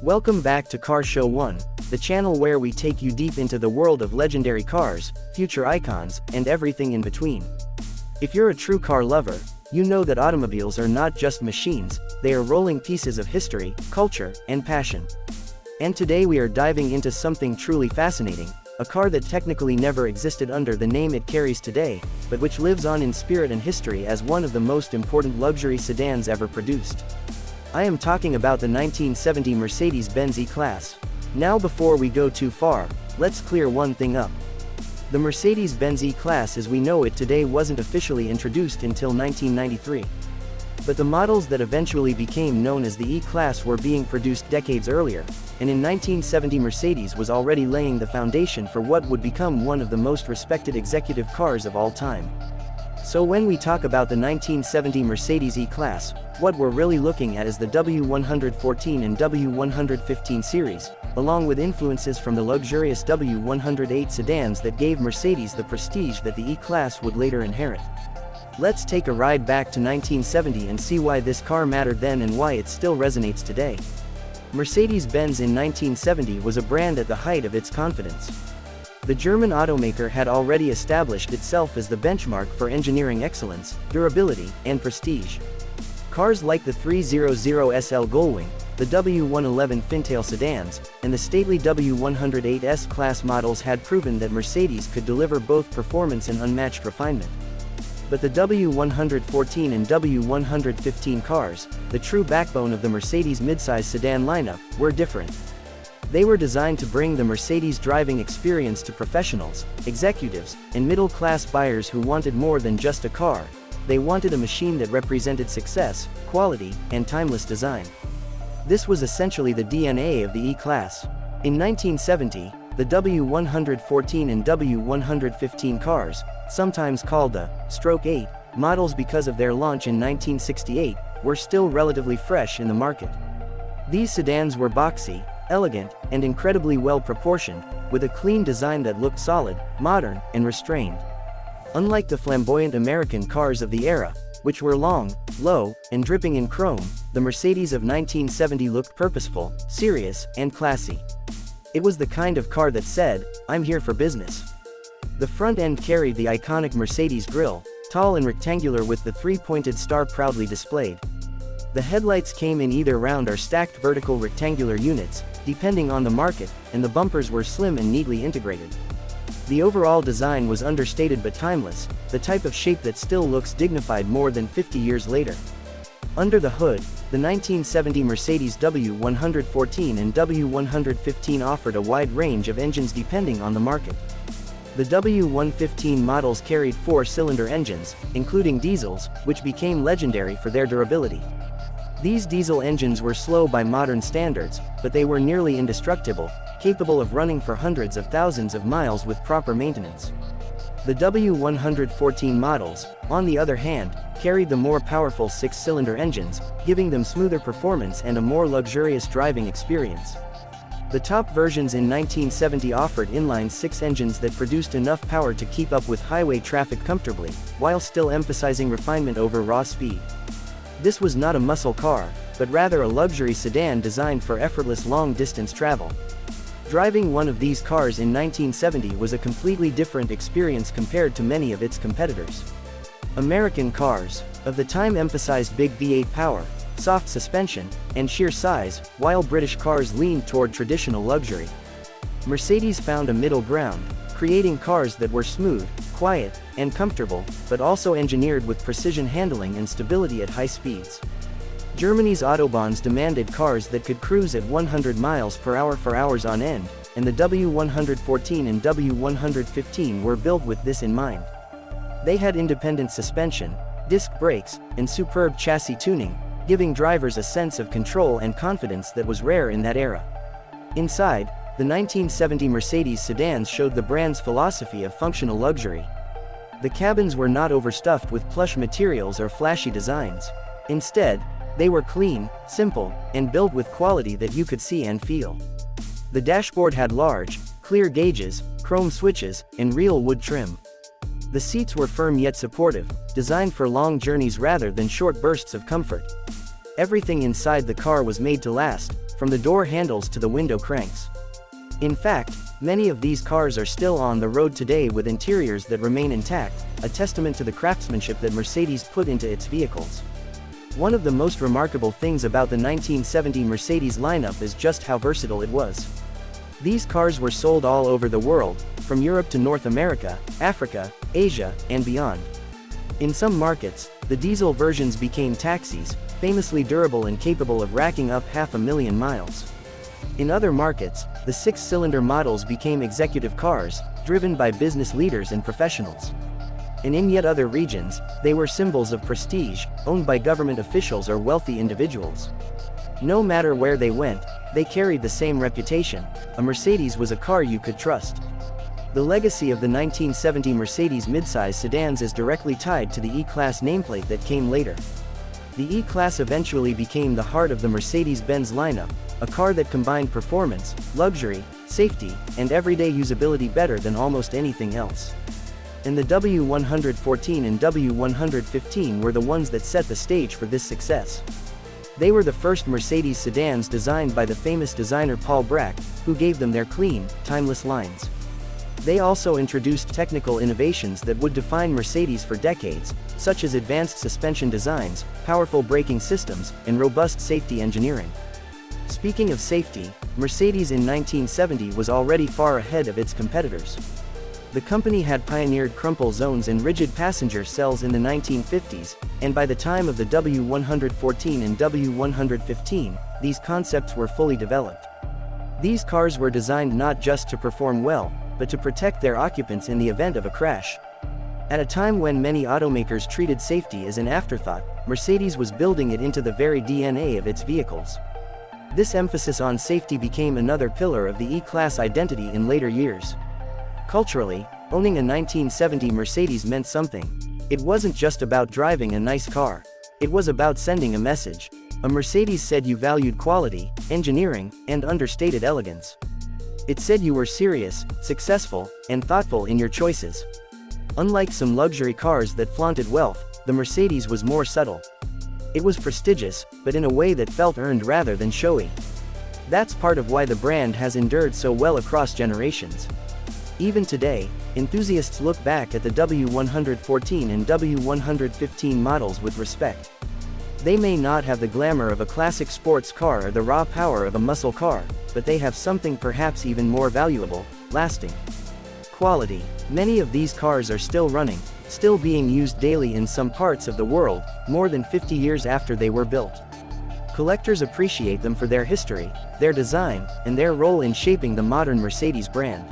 Welcome back to Car Show 1, the channel where we take you deep into the world of legendary cars, future icons, and everything in between. If you're a true car lover, you know that automobiles are not just machines, they are rolling pieces of history, culture, and passion. And today we are diving into something truly fascinating, a car that technically never existed under the name it carries today, but which lives on in spirit and history as one of the most important luxury sedans ever produced. I am talking about the 1970 Mercedes-Benz E-Class. Now before we go too far, let's clear one thing up. The Mercedes-Benz E-Class as we know it today wasn't officially introduced until 1993. But the models that eventually became known as the E-Class were being produced decades earlier, and in 1970 Mercedes was already laying the foundation for what would become one of the most respected executive cars of all time. So when we talk about the 1970 Mercedes E-Class, what we're really looking at is the W114 and W115 series, along with influences from the luxurious W108 sedans that gave Mercedes the prestige that the E-Class would later inherit. Let's take a ride back to 1970 and see why this car mattered then and why it still resonates today. Mercedes-Benz in 1970 was a brand at the height of its confidence. The German automaker had already established itself as the benchmark for engineering excellence, durability, and prestige. Cars like the 300 SL Gullwing, the W111 Fintail sedans, and the stately W108 S-Class models had proven that Mercedes could deliver both performance and unmatched refinement. But the W114 and W115 cars, the true backbone of the Mercedes midsize sedan lineup, were different. They were designed to bring the Mercedes driving experience to professionals, executives, and middle-class buyers who wanted more than just a car. They wanted a machine that represented success, quality, and timeless design. This was essentially the DNA of the E-Class. In 1970, the W114 and W115 cars, sometimes called the Stroke 8 models because of their launch in 1968, were still relatively fresh in the market. These sedans were boxy, elegant, and incredibly well proportioned, with a clean design that looked solid, modern, and restrained. Unlike the flamboyant American cars of the era, which were long, low, and dripping in chrome, the Mercedes of 1970 looked purposeful, serious, and classy. It was the kind of car that said, "I'm here for business." The front end carried the iconic Mercedes grille, tall and rectangular with the three-pointed star proudly displayed. The headlights came in either round or stacked vertical rectangular units, depending on the market, and the bumpers were slim and neatly integrated. The overall design was understated but timeless, the type of shape that still looks dignified more than 50 years later. Under the hood, the 1970 Mercedes W114 and W115 offered a wide range of engines depending on the market. The W115 models carried four-cylinder engines, including diesels, which became legendary for their durability. These diesel engines were slow by modern standards, but they were nearly indestructible, capable of running for hundreds of thousands of miles with proper maintenance. The W114 models, on the other hand, carried the more powerful six-cylinder engines, giving them smoother performance and a more luxurious driving experience. The top versions in 1970 offered inline-six engines that produced enough power to keep up with highway traffic comfortably, while still emphasizing refinement over raw speed. This was not a muscle car, but rather a luxury sedan designed for effortless long-distance travel. Driving one of these cars in 1970 was a completely different experience compared to many of its competitors. American cars of the time emphasized big V8 power, soft suspension, and sheer size, while British cars leaned toward traditional luxury. Mercedes found a middle ground, creating cars that were smooth, quiet, and comfortable, but also engineered with precision handling and stability at high speeds. Germany's autobahns demanded cars that could cruise at 100 miles per hour for hours on end, and the W114 and W115 were built with this in mind. They had independent suspension, disc brakes, and superb chassis tuning, giving drivers a sense of control and confidence that was rare in that era. Inside, the 1970 Mercedes sedans showed the brand's philosophy of functional luxury. The cabins were not overstuffed with plush materials or flashy designs. Instead, they were clean, simple, and built with quality that you could see and feel. The dashboard had large, clear gauges, chrome switches, and real wood trim. The seats were firm yet supportive, designed for long journeys rather than short bursts of comfort. Everything inside the car was made to last, from the door handles to the window cranks. In fact, many of these cars are still on the road today with interiors that remain intact, a testament to the craftsmanship that Mercedes put into its vehicles. One of the most remarkable things about the 1970 Mercedes lineup is just how versatile it was. These cars were sold all over the world, from Europe to North America, Africa, Asia, and beyond. In some markets, the diesel versions became taxis, famously durable and capable of racking up 500,000 miles. In other markets, the six-cylinder models became executive cars, driven by business leaders and professionals. And in yet other regions, they were symbols of prestige, owned by government officials or wealthy individuals. No matter where they went, they carried the same reputation: a Mercedes was a car you could trust. The legacy of the 1970 Mercedes midsize sedans is directly tied to the E-Class nameplate that came later. The E-Class eventually became the heart of the Mercedes-Benz lineup, a car that combined performance, luxury, safety, and everyday usability better than almost anything else. And the W114 and W115 were the ones that set the stage for this success. They were the first Mercedes sedans designed by the famous designer Paul Bracq, who gave them their clean, timeless lines. They also introduced technical innovations that would define Mercedes for decades, such as advanced suspension designs, powerful braking systems, and robust safety engineering. Speaking of safety, Mercedes in 1970 was already far ahead of its competitors. The company had pioneered crumple zones and rigid passenger cells in the 1950s, and by the time of the W114 and W115, these concepts were fully developed. These cars were designed not just to perform well, but to protect their occupants in the event of a crash. At a time when many automakers treated safety as an afterthought, Mercedes was building it into the very DNA of its vehicles. This emphasis on safety became another pillar of the E-Class identity in later years. Culturally, owning a 1970 Mercedes meant something. It wasn't just about driving a nice car. It was about sending a message. A Mercedes said you valued quality, engineering, and understated elegance. It said you were serious, successful, and thoughtful in your choices. Unlike some luxury cars that flaunted wealth, the Mercedes was more subtle. It was prestigious, but in a way that felt earned rather than showy. That's part of why the brand has endured so well across generations. Even today, enthusiasts look back at the W114 and W115 models with respect. They may not have the glamour of a classic sports car or the raw power of a muscle car, but they have something perhaps even more valuable: lasting quality. Many of these cars are still running, still being used daily in some parts of the world, more than 50 years after they were built. Collectors appreciate them for their history, their design, and their role in shaping the modern Mercedes brand.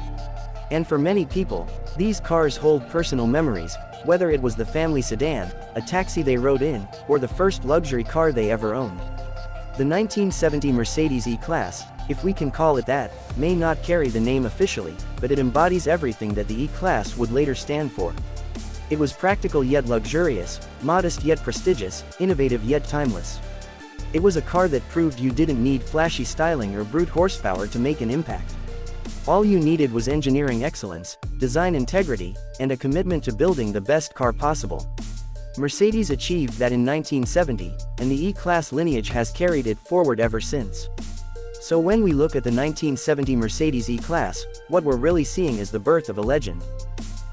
And for many people, these cars hold personal memories, whether it was the family sedan, a taxi they rode in, or the first luxury car they ever owned. The 1970 Mercedes E-Class, if we can call it that, may not carry the name officially, but it embodies everything that the E-Class would later stand for. It was practical yet luxurious, modest yet prestigious, innovative yet timeless. It was a car that proved you didn't need flashy styling or brute horsepower to make an impact. All you needed was engineering excellence, design integrity, and a commitment to building the best car possible. Mercedes achieved that in 1970, and the E-Class lineage has carried it forward ever since. So when we look at the 1970 Mercedes E-Class, what we're really seeing is the birth of a legend.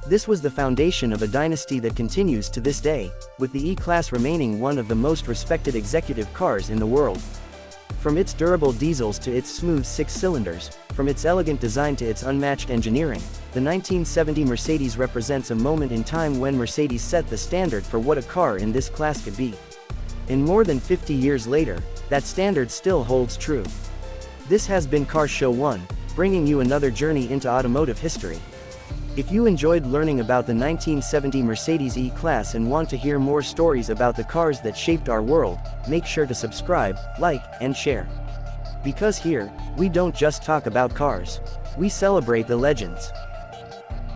This was the foundation of a dynasty that continues to this day, with the E-Class remaining one of the most respected executive cars in the world. From its durable diesels to its smooth six-cylinders, from its elegant design to its unmatched engineering, the 1970 Mercedes represents a moment in time when Mercedes set the standard for what a car in this class could be. And more than 50 years later, that standard still holds true. This has been Car Show 1, bringing you another journey into automotive history. If you enjoyed learning about the 1970 Mercedes E-Class and want to hear more stories about the cars that shaped our world, make sure to subscribe, like, and share. Because here, we don't just talk about cars. We celebrate the legends.